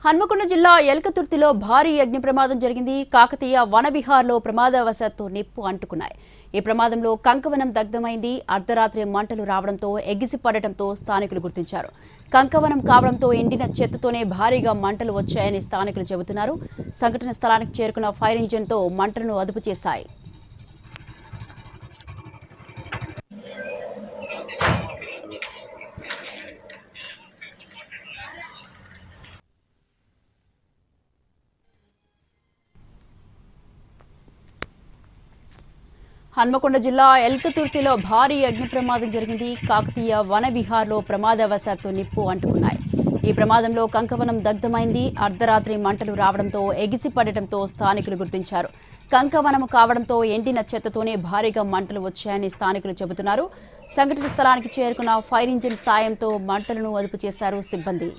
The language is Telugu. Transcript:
హన్మకొండ జిల్లా ఎల్కతుర్తిలో భారీ అగ్ని ప్రమాదం జరిగింది. కాకతీయ వనవిహార్లో ప్రమాదవశాత్తు నిప్పు అంటుకున్నాయి. ఈ ప్రమాదంలో కంకవనం దగ్ధమైంది. అర్ధరాత్రి మంటలు రావడంతో ఎగిసిపడటంతో స్థానికులు గుర్తించారు. కంకవనం కావడంతో ఎండిన చెత్తతోనే భారీగా మంటలు వచ్చాయని స్థానికులు చెబుతున్నారు. సంఘటన స్థలానికి చేరుకున్న ఫైర్ ఇంజిన్తో మంటలను అదుపు చేశాయి. హన్మకొండ జిల్లా ఎల్కతుర్తిలో భారీ అగ్ని ప్రమాదం జరిగింది. కాకతీయ వనవిహార్లో ప్రమాదవశాత్తు నిప్పు అంటుకున్నాయి. ఈ ప్రమాదంలో కంకవనం దగ్ధమైంది. అర్ధరాత్రి మంటలు రావడంతో ఎగిసిపడటంతో స్థానికులు గుర్తించారు. కంకవనం కావడంతో ఎండిన చెత్తతోనే భారీగా మంటలు వచ్చాయని స్థానికులు చెబుతున్నారు. సంఘటన స్థలానికి చేరుకున్న ఫైర్ ఇంజిన్ సాయంతో మంటలను అదుపు చేశారు సిబ్బంది.